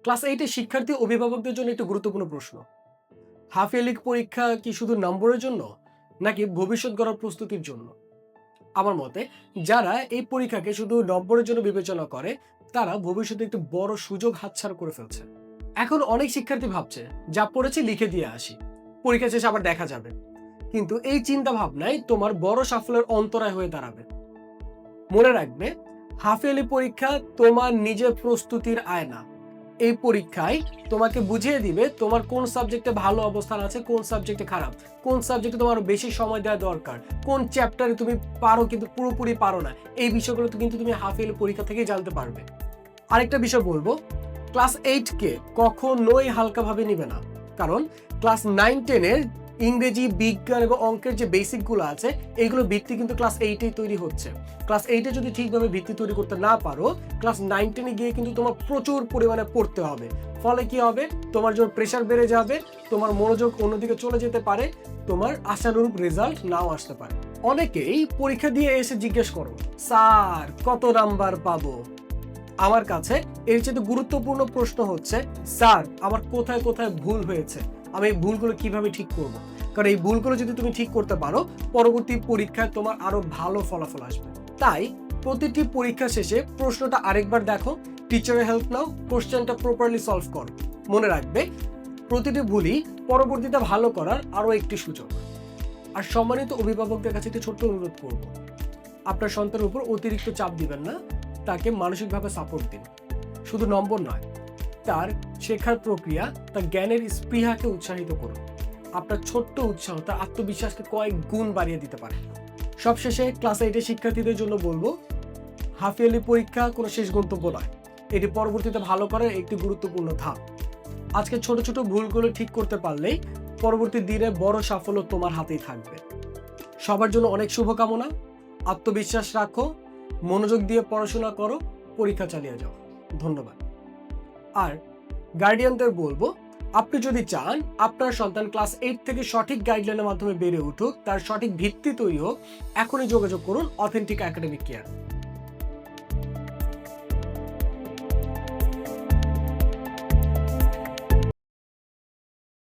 Class 8 এর শিক্ষার্থী অভিভাবকদের জন্য একটি গুরুত্বপূর্ণ প্রশ্ন। হাফ ইয়ারলি পরীক্ষা কি শুধু নম্বরের জন্য নাকি ভবিষ্যৎ গড়ার প্রস্তুতির জন্য? আমার মতে যারা এই পরীক্ষাকে শুধু নম্বরের জন্য বিবেচনা করে তারা ভবিষ্যতে একটি বড় সুযোগ হাতছাড়া করে ফেলছে। এখন অনেক শিক্ষার্থী ভাবছে যা পড়েছি লিখে দিয়ে আসি, পরীক্ষা শেষে আবার দেখা যাবে। কিন্তু এই চিন্তা ভাবনায় তোমার বড় সাফল্যের অন্তরায় হয়ে দাঁড়াবে। মনে রাখবে, হাফ ইয়ারলি পরীক্ষা তোমার নিজের প্রস্তুতির আয়না। এই পরীক্ষায় তোমাকে বুঝিয়ে দিবে তোমার কোন সাবজেক্টে ভালো অবস্থান আছে, কোন সাবজেক্টে খারাপ, কোন সাবজেক্টে তোমার বেশি সময় দেওয়া দরকার, কোন চ্যাপ্টারে তুমি পারো কিন্তু পুরোপুরি পারো না। এই বিষয়গুলো তো কিন্তু তুমি হাফ ইয়ারলি পরীক্ষা থেকে জানতে পারবে। আরেকটা বিষয় বলবো, ক্লাস 8 কে কখনোই হালকাভাবে নিবে না। কারণ ক্লাস 9-10 এর ইংরেজি, বিজ্ঞান এবং অঙ্কের যে বেসিকগুলো আছে এইগুলো ভিত্তি কিন্তু ক্লাস 8-এই তৈরি হচ্ছে। ক্লাস 8-এ যদি ঠিকভাবে ভিত্তি তৈরি করতে না পারো, ক্লাস 9-10-এ গিয়ে কিন্তু তোমার প্রচুর পরিমাণে পড়তে হবে। ফলে কি হবে, তোমার জন্য প্রেশার বেড়ে যাবে, তোমার মনোযোগ অন্যদিকে চলে যেতে পারে, তোমার আশানুরূপ রেজাল্ট নাও আসতে পারে। অনেকেই পরীক্ষা দিয়ে এসে জিজ্ঞেস করো, স্যার কত নাম্বার পাবো? আমার কাছে এর চেয়ে গুরুত্বপূর্ণ প্রশ্ন হচ্ছে, স্যার আমার কোথায় কোথায় ভুল হয়েছে, আমি এই ভুলগুলো কিভাবে ঠিক করব? কারণ এই ভুলগুলো যদি তুমি ঠিক করতে পারো, পরবর্তী পরীক্ষায় তোমার আরো ভালো ফলাফল আসবে। তাই প্রতিটি পরীক্ষা শেষে প্রশ্নটা আরেকবার দেখো, টিচারের হেল্প নাও, কোশ্চেনটা প্রপারলি সলভ করো। মনে রাখবে, প্রতিটি ভুলই পরবর্তীতে ভালো করার আরো একটি সুযোগ। আর সম্মানিত অভিভাবকদের কাছে একটি ছোট্ট অনুরোধ করব, আপনার সন্তানের উপর অতিরিক্ত চাপ দিবেন না, তাকে মানসিকভাবে সাপোর্ট দিন। শুধু নম্বর নয়, তার শেখার প্রক্রিয়া, তার জ্ঞানের স্পৃহাকে উৎসাহিত করুন। আপনার ছোট্ট উৎসাহ তার আত্মবিশ্বাসকে কয়েক গুণ বাড়িয়ে দিতে পারে। সবশেষে ক্লাস 8-এর শিক্ষার্থীদের জন্য বলবো, হাফ ইয়ারলি পরীক্ষা কোনো শেষ গন্তব্য নয়, এটি পরবর্তীতে ভালো করার একটি গুরুত্বপূর্ণ ধাপ। আজকে ছোট ছোট ভুলগুলো ঠিক করতে পারলেই পরবর্তী দিনে বড় সাফল্য তোমার হাতেই থাকবে। সবার জন্য অনেক শুভকামনা। আত্মবিশ্বাস রাখো, মনোযোগ দিয়ে পড়াশোনা করো, পরীক্ষা চালিয়ে যাও। ধন্যবাদ। আর গার্ডিয়ানদের বলবো, আপনি যদি চান আপনার সন্তান ক্লাস 8 থেকে সঠিক গাইডলাইনের মাধ্যমে বেড়ে উঠুক, তার সঠিক ভিত্তি তৈরি হোক, এখনই যোগাযোগ করুন অথেন্টিক একাডেমিক কেয়ার।